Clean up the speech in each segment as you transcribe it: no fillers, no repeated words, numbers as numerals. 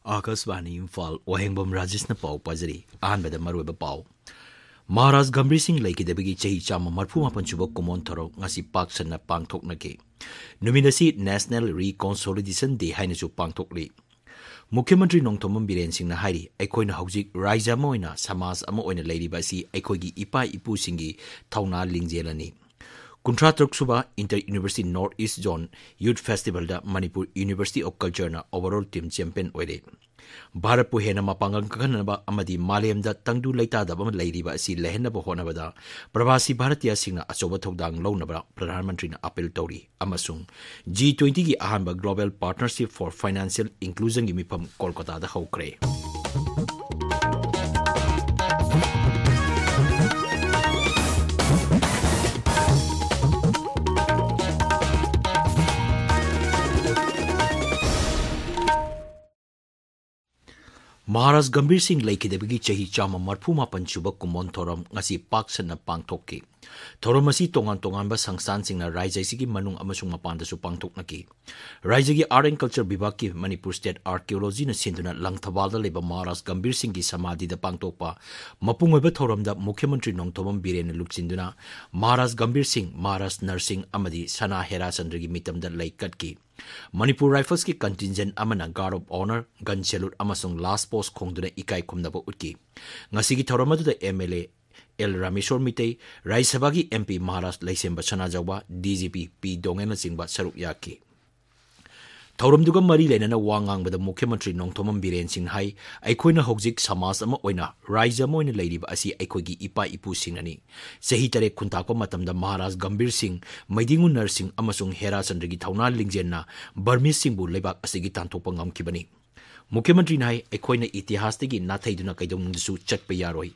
Akasvani Imphal Wahengbam Rajesh na pau pajari ahanbada maruiba pau Maharaj Gambir Singh laikidabagi chahi chama marfu mapan chuba kumon tharo ngasi paksan na pangthoknake numinasi National Reconciliation Day haina chu pangthokli Mukhyamantri Nongthomam Biren Singh na hairi aikoina haujik raija ama oina samaj ama oina leiriba si aikoigi ipa ipu singi thauna lingjelani Kuntra Truksuba Inter University North East Zone Youth Festival da Manipur University of Culture na overall team champion oire. Bharat pu hena mapangang kakanaba amadi Malem da tangdu laita da bam lairiba asi lehna ba honabada Pravasi Bharatiya singna achoba thodang launaba Pradhan Mantri na appeal tori amasung G20 gi ahanba Global Partnership for Financial Inclusion gi mifam Kolkata da haukre. Maharaj Gambir Singh laikidabagi chahi chama marfu mapan chuba kumon thoram ngasi paksan na pangthokki thoram asi tongan ba sangsan singna raija sigi manung amasung mapanda su pangthoknaki raija gi art and culture vibhag ki Manipur state archaeology na sinduna langthawal da leba Maharaj Gambir Singh gi samadhi da pangthokpa mapung oiba thoram da Mukhyamantri Nongthomam Biren luksinduna Maharaj Gambir Singh Maharaj Nursing amadi Sana Hera Chandra gi mitam da laikatki Manipur Rifles ki contingent amana guard of honor gun salute amasung last post khongduna ikai khumnaba utki ngasi gi thoramadu da MLA L Rameshwar Mitei Rai Sabha gi MP Maharaj Laisemba Chana Jawa DGP P Dongena singba saruk yaki Thauramduga mari lenana wangang bada Mukhyamantri Nongthomam Biren Singh hai aikoina hojik samaj ama oina raija moina leiriba asi aikoigi ipa ipu singnani sahi tare khuntakpa matamda Maharaj Gambir Singh Maidingu Nursing amasung Hera Chandra gi thauna lingjenna Burmese singbu leibak asigi tanthokpa ngamkibani Mukhyamantri nai aikoina itihas tegi nathaiduna kaidongsu chatpa yaroi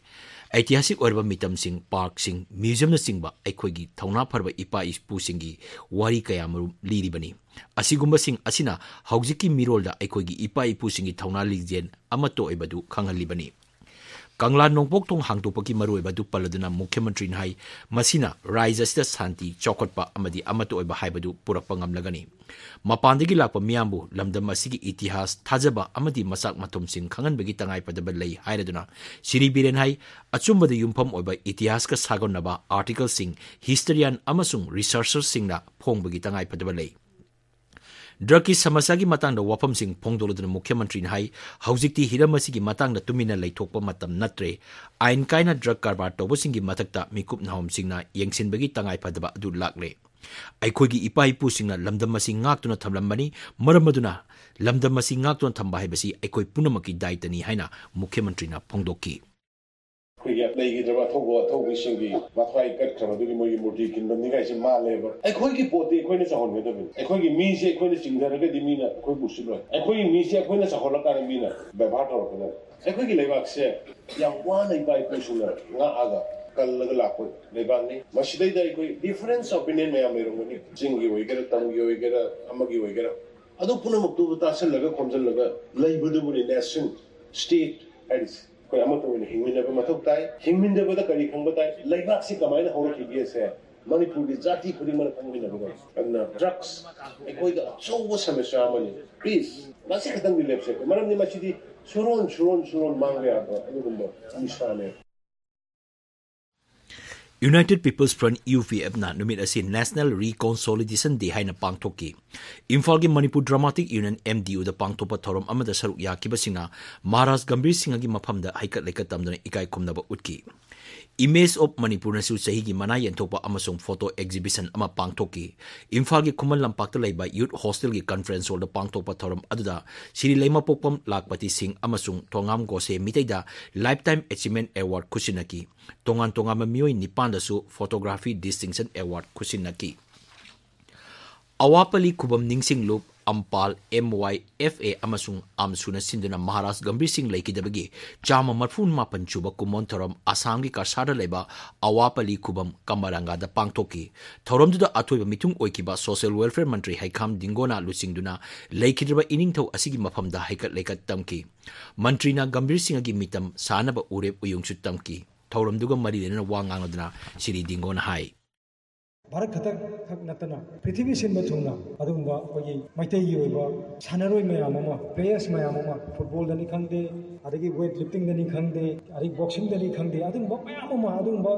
ऐतिहासिक और मितम Singh park Singh museum Singh अखोगी थौना फरब इपा इपू सिंगी वारी कयामरु लीरिबनी असिगुंबा सिंह असिना हौजिकी मिरोलदा अखोगी इपा इपू सिंगी थौना लिजेन अमतो ओइबदु खंगलिबनी Kangla Nongpok Tong Hangtopaki Maruebadu Paladuna Mukhyamantri Nai Masina Raija Sida Santi Chokotpa Amadi Amato Oiba Haibadu Purapangam Lagani Mapandagi Lakpa Miambu Lamdam Masigi Itihas Tajaba Amadi Masak Matum Sing Kangan Bagi Tangai Padaba Lay Hairaduna Siri Biren Hai Achumba the Yumpam Oiba Itihas ka Sagon Naba Article Sing Historian Amasung Researcher Sing na Pong Bagi Tangai Padaba Lay Drug is Samasagi Matang the Wapam Sing Pongdolo the Mukhyamantri Hai, Hauzikti Hiramasigi Matang the Tumina Lay Tokpa Matam Natre, Ain Kaina drug carbar Tobosingi Matakta, Mikup Nahom Singna, Yangsin Bagi Tangai Padaba Du Lakle. Aikogi Ipai Pusingna, Lamdamasi Ngakuna Tamlambani, Muramaduna, Lamdamasi Ngakun Tambahibasi, Aikoi Punamaki Daitani Haina, Mukhyamantri na Pongdoki. Lagi drama thogo singi mathai kat khama du mo murti kin bandi ga sim ma le ba ai khoi ki pote khoi na sahon me do ai khoi ki mi se khoi na singda ga di mi na khoi busi lo ai khoi mi se khoi na sahon la ka mi na ba ba thor ko ai khoi ki le ba se yang wa nei bai ko su la nga aga kal lag la ko le ba ni ma sidai dai khoi difference opinion me am ro ni jingi oi ga tam gi oi ga amagi oi ga adu puna muk tu ta sel laga khomjal laga lai budu buri nation state as कोई अमत में हिंगमिंदे पे मतलब ताई हिंगमिंदे पे तो करी खंग बताए लाइबाक से कमाई ना होरो की से मणिपुर की जाति खुदी मन खंग बिना अन्ना ड्रग्स एक कोई का सो वो समस्या मनी प्लीज मासे खतम भी लेप से मरम ने मछली सुरोन मांग गया तो अनुगुंबो निशाने United People's Front UPF na numit asi National Reconciliation Day haina pangthoki Imphal gi Manipur Dramatic Union MDU da pangthopa thorom amada saruk yakiba singa Maharaj Gambir Singh gi mafamda haikat leikat tamdana ikai khumnaba utki Image of Manipur na su sahi gi manai enthopa amasung photo exhibition ama pangthoki Imphal gi Khuman Lampak ta leiba youth hostel gi conference hall da pangthopa thorom aduda Sri Leima Pokpam Lakpati Singh amasung Thongam Gose miteida Lifetime Achievement Award khusinaki Tongan Mioi Nipan da su Photography Distinction Award khusinaki Awapali Kubam Ningsing Loop Imphal MYFA amasung amsuna sinduna Maharaj Gambir Singh laikidabagi chama marfun mapan chuba kumon thoram Assam gi Karsada leba Awapali Kubam Kamaranga da pangthoki thorom du da athoiba mitung oikiba Social Welfare Mantri Haikam Dingona lusingduna laikidaba iningthau asigi mafam da haikat leikat tamki Mantri na Gambir Singh gi mitam sanaba urep uyungsu tamki thorom duga mari lena wangangadna Sri Dingona hai Bharat खतक नतना पृथ्वी सिंब थुना अदुंबा कोई मैतै गी ओइबा सानरोय मयाम अमा players मयाम अमा football दनी खंगदे अदगी weight lifting दनी खंगदे अदगी boxing दनी खंगदे अदुंबा मयाम अमा अदुंबा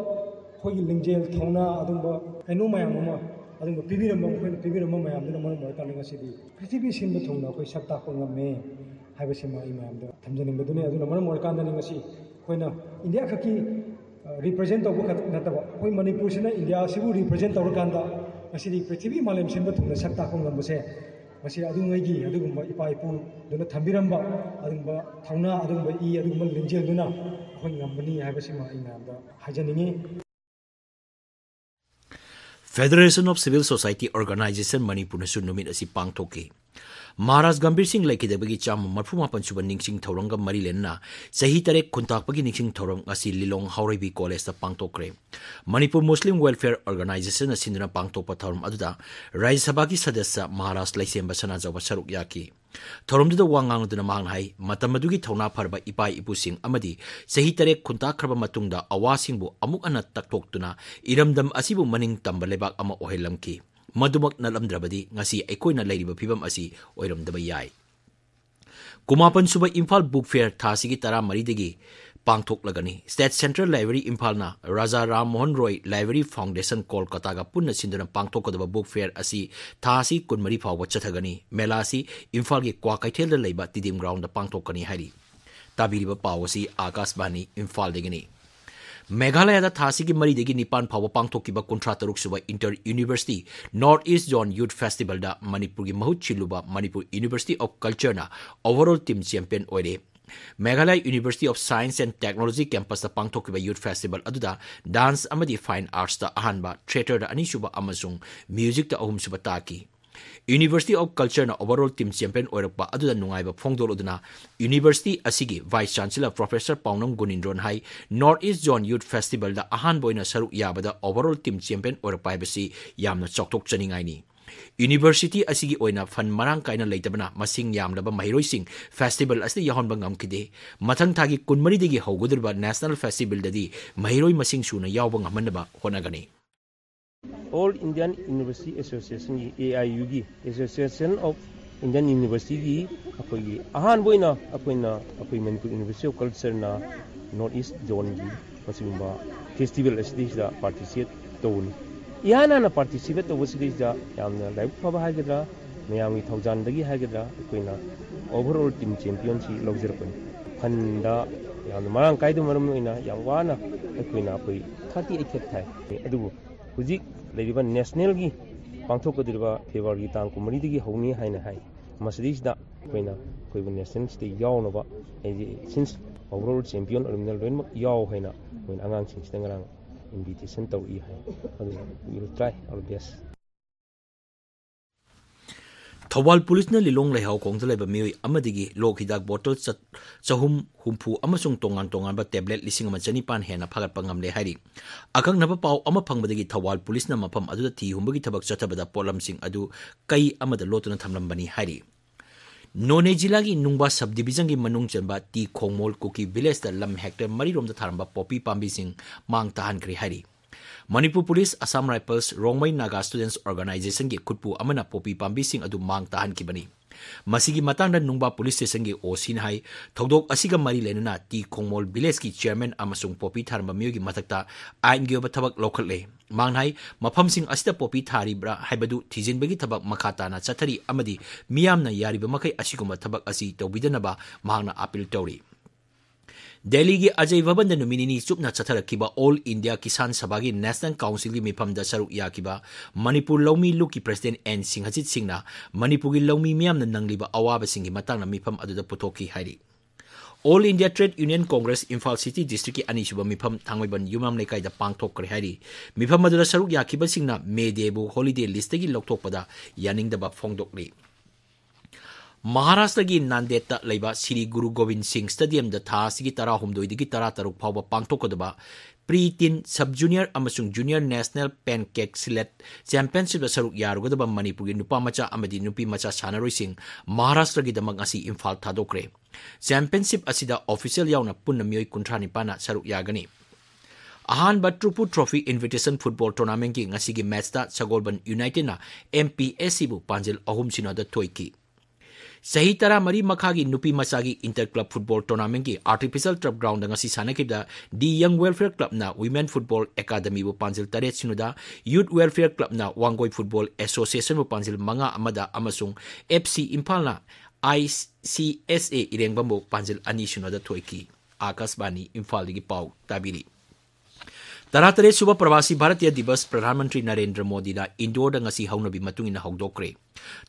कोई लिंजेल थौना अदुंबा कइनो मयाम अमा अदुंबा पिबिरम कोई पिबिरम मयाम दना मन मर कानिंग सिदी पृथ्वी सिंब थुना कोई सत्ता को ngame हाइबसिमा इ मयाम द थमजनिंग बदुने अदुना मन मर कानदनी ngasi कोइना इंडिया खकी रिप्रेजेंट तब नतब कोई मणिपुर से इंडिया से रिप्रेजेंट तौरकान पृथ्वी मालम सिंब थुना सक ताकोंगसे इपा इपू थम्बीरंब थौना इ लिंजेलुना अखोई ngambani हाइबसिमा इ मयामदा हाइजनिंगी Federation of Civil Society Organization Manipur su numit asi pangthoki Maharaj Gambir Singh laikidabagi cham marphuma panchuba ningsing thoranga mari lenna sahi tarek khuntakpagi ningsing thorong asi Lilong Haurebi College ta pangtokre Manipur Muslim Welfare Organization asinduna pangtokpa thorum aduda Rajya Sabha ki sadasya Maharaj Laisemba Sanajawa saruk yaki Thorumduda wangang duna manghai matamadugi thona pharba ipai ipusing amadi sahi tarek khunta khraba matungda awasingbu amuk ana taktoktuna iramdam asibu maning tamba lebak ama ohelamki Madumak nalamdrabadi ngasi aikoina lairiba phibam asi oiramdaba yai Kumapan suba Imphal Book Fair thasigi tara maridagi pangthok lagani State Central Library Imphal na Raja Ram Mohan Roy Library Foundation Kolkata ga punna sinduna pangthok kodaba book fair asi thasi kunmari phawa chathagani mela asi Imphal gi Kwakaithel da leiba tidim ground da pangthokani hari tabiriba pawasi Akashbani Imphal degini Meghalaya da thasi gi mari degi nipan phawa pangthokiba kuntra taruk suba Inter University North East Zone Youth Festival da Manipur gi mahut chiluba Manipur University of Culture na overall team champion oire Meghalaya University of Science and Technology campus da pangthokiba Youth Festival aduda dance amadi fine arts da ahanba theater da ani suba amasung music da ahum suba taki University of Culture na overall team champion oirakpa aduda nungaiba phongdol oduna University asigi Vice Chancellor Professor Paunam Gunindron hai North East Zone Youth Festival da ahan boina saruk yabada overall team champion oirakpa basi yamna choktok chaningai ni University asigi oina fan marang kaina leitabana masing yamlaba mahiroi sing festival asli yahonba ngamkide mathang thagi kunmari degi haugodurba national festival dadi mahiroi masing suna yawba ngamanaba honagani All Indian University Association AIU gi Association of Indian University gi akoi ahan boina akoi Manipur University of Culture na North East Zone gi masimba festival asli da participate tawni Yana na participate to was this yamna live phaba hagedra mayami thaujan dagi hagedra koina overall team championship logzer pon phanda yamna marang kaidu maram noina yangwana koina koi 38 khet thai adu hujik leriba national gi pangthok dirba February tang kumari digi howni haina hai masdis da koina koi national state yaw no ba since overall champion original rain yaw haina koin angang sing stangrang invitation to we will try our best Thawal Police na Lilong Lehau Kongta leba mioi amadigi lok hidak bottle chahum humpu amasung tongan ba tablet lising amachani pan hena phagat pangam le hari akang naba pau ama phangbadagi Thawal Police na mapam aduda thi humbagi thabak chathabada polam sing adu kai amada lotuna thamlambani hari None Jilagi Nungba subdivision gi manung chanba ti Khongmol Kuki village da lam hectare mari rom da tharamba poppy pambi sing mang tahan kri hari Manipur Police Assam Rifles Rongmai Naga Students Organization gi khutpu amana poppy pambi sing adu mang tahan ki bani masigi matang da Nungba Police Station gi osin hai thodok asiga mari lenuna ti Khongmol village ki chairman amasung poppy tharamba miyo gi matakta ain gi thabak lokhale manghai mafam sing asita poppy thari bra haibadu thijin bagi thabak makhata na chathari amadi miyamna yariba makai asiguma thabak asi tawbidanaba mangna appeal tawri Delhi gi Ajay Vabanda nominini chupna chathara kiba All India Kisan Sabha gi National Council gi mifam da saruk ya kiba Manipur Lawmi Luki President N Singhajit Singna Manipur gi Lawmi miyamna nangliba awaba singi matangna mifam aduda putoki hairi All India Trade Union Congress Imphal City District ki ani suba mifam thangwaiban yumam lekai da pangthok kre hari mifam aduda saruk ya kiba singna May Day bu holiday list gi lokthokpada yaning da ba phongdokli Maharashtra gi Nandeta leiba Sri Guru Gobind Singh Stadium da tha sigi tara humdoi digi tara taruk phawba pangthokodaba pre-teen sub-junior amasung junior national pancake sled championship da saruk yarugadaba Manipur gi nupa macha amadi nupi macha sanaroi sing Maharashtra gi damag asi Imphal thadokre championship asida official yauna punna mioi kunthra ni pana saruk yagani Ahan ba Trupu Trophy Invitation Football Tournament ki ngasi gi match da Sagolban United na MPSC bu panjil ahum sino da toiki. Sahi tara mari makhagi nupi masagi Inter Club Football Tournament ki artificial turf ground ngasi sanakida di Young Welfare Club na Women Football Academy bu panjil taret sinuda Youth Welfare Club na Wangoi Football Association bu panjil manga amada amasung FC Imphal na ICSA Wahengbam bu panjil ani sinuda toiki. Akasbani Imphal gi pau tabiri. Taratare suba Pravasi Bharatiya Divas Pradhanmantri Narendra Modi da Indore da ngasi haunabi matungina hogdokre.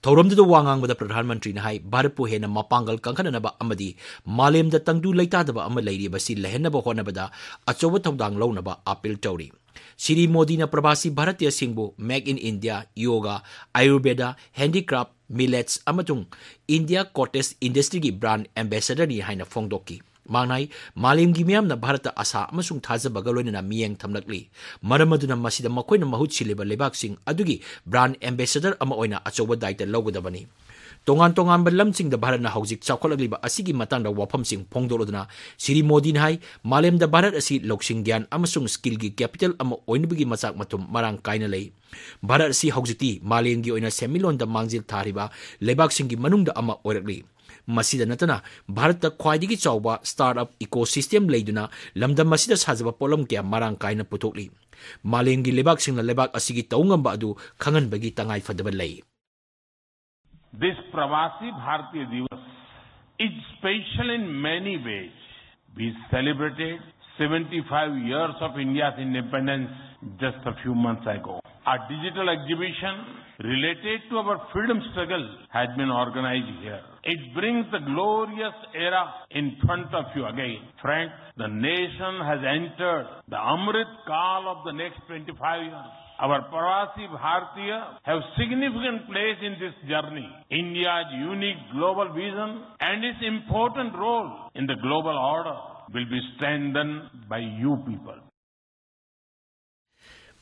Thauramdu da wangang bada Pradhanmantri na hai Bharatpu hena mapangal kangkhanana ba amadi malem da tangdu leita da ba ama leiri ba si lehenna ba hona bada achoba thaudang launa ba appeal tawri. Shri Modi na Pravasi Bharatiya singbu Make in India, Yoga, Ayurveda, Handicraft, Millets amatung India Cottage Industry gi brand ambassador ni haina fongdoki. Mangnai Malim gi miyam na Bharata asa amasung thaza bagaloina na miyeng thamlakli maramaduna masida makoina mahut sileba lebak sing adugi brand ambassador ama oina achoba daita logodabani tongan balam sing da Bharat na haujik chawkholagli ba asigi matang da wafam sing phongdoloduna Shri Modi hai malem da Bharat asi loksing gyan amasung skill gi capital ama oinbigi machak matum marang kaina lei Bharat si haujiti malem gi oina semilon da mangjil thariba lebak sing gi manung da ama oirakli Masida natana Bharata khwaidigi chawba startup ecosystem leiduna lamdam masida sajaba polam kya marang kaina putokli malengi lebak singna lebak asigi taungamba adu khangan bagi tangai fadaba lei. This Pravasi Bharatiya Divas is special in many ways. We celebrated 75 years of India's independence just a few months ago. A digital exhibition related to our freedom struggle has been organized here. It brings the glorious era in front of you again. Friends, the nation has entered the Amrit Kal of the next 25 years. Our Pravasi Bharatiya have significant place in this journey. India's unique global vision and its important role in the global order will be strengthened by you people.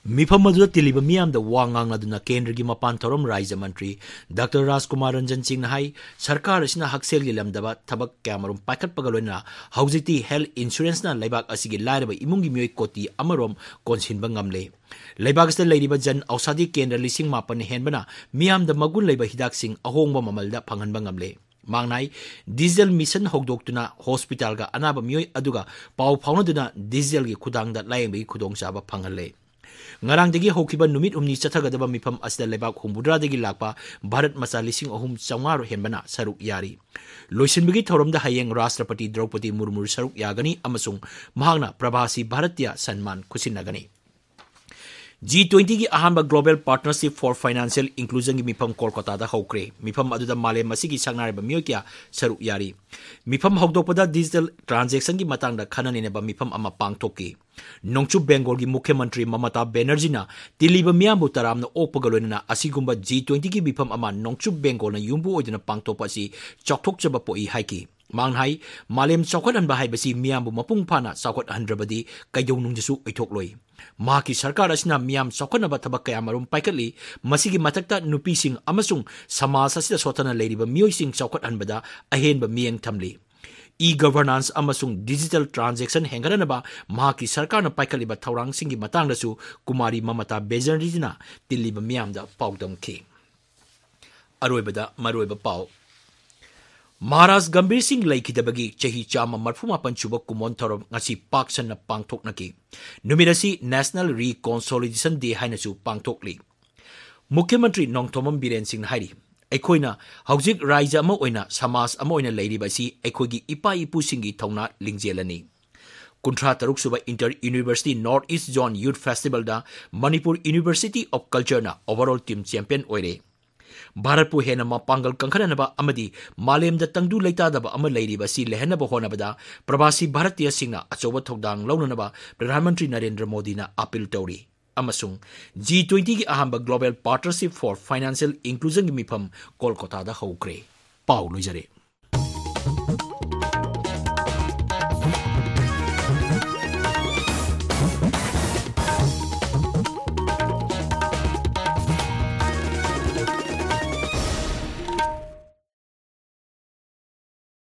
Mifam madula tiliba miyam da wangang aduna kendra gi mapan thorom Raja Mantri Dr. Rajkumar Ranjan Singh hai sarkar asina haksel gi lamdaba thabak kamarum pakhat pagaloina haujiti health insurance na laibak asigi lairaba imungi mioi koti amarom konsin bangamle laibak sta leiriba jan ausadi kendra lising mapan henbana miyam da magun leiba hidak sing ahongba mamalda phangan bangamle Mangnai diesel mission hogdoktuna hospital ga anaba mioi aduga pau phaunaduna diesel gi khudang da laingbi khudong chaba phangale Ngarang degi hokiba numit umni chathagadaba mifam asda lebak humbudra degi lakpa Bharat macha lising ahum chawngaro henbana saruk yari loisinbigi thorom da hayeng Rashtrapati Draupadi Murmu saruk yagani amasung mahangna Pravasi Bharatiya Sanman khusinagani G20 ki ahanba Global Partnership for Financial Inclusion ki mifam Kolkata da hokre mifam aduda male masigi sangnare ba miyokya saruk yari mifam hokdokpada digital transaction ki matang da khanani ne ba mifam ama pangthoki Nongchu Bengal ki Mukhyamantri Mamata Banerjee na tiliba miyambu taramna opagaloina asigumba G20 ki mifam ama Nongchu Bengal na yumbu oidina pangthopa si chokthokchaba poi haiki manghai malem chokhan ba haibasi miyambu mapung phana chokhat handrabadi kaidonung jisu oithokloi Maki sarkar asina miyam chokhanaba thabak kaya marum paikali masigi matakta nupi sing amasung samaj asida sotana leiriba miyoi sing chokhat hanbada ahenba miyeng thamli e-governance amasung digital transaction hengaranaba mahaki sarkar na paikaliba thaurang singi matangdasu Kumari Mamata Banerjee na tiliba miyamda paudam ki aroibada maroiba pau Maharaj Gambir Singh laikidabagi chahi chama marfuma panchuba kumon thorom ngasi paksan na pangthoknaki numirasi National Reconsolidation Day hainasu pangthokli Mukhyamantri Nongthomam Biren Singh hairi Ekoina haujik raija ama oina samas ama oina leiribasi ekogi ipa ipu singi thauna lingjelani Kuntra taruk suba Inter University North East Zone Youth Festival da Manipur University of Culture na overall team champion oire Bharatpu hena mapangal kangkhananaba amadi malem da tangdu leitadaba ama leiribasi lehenaba honabada Pravasi Bharatiya Singna achoba thokdang launanaba Pradhan Mantri Narendra Modi na appeal tawri amasung G20 ki ahamba Global Partnership for Financial Inclusion ki mifam Kolkata da hokre pau loijare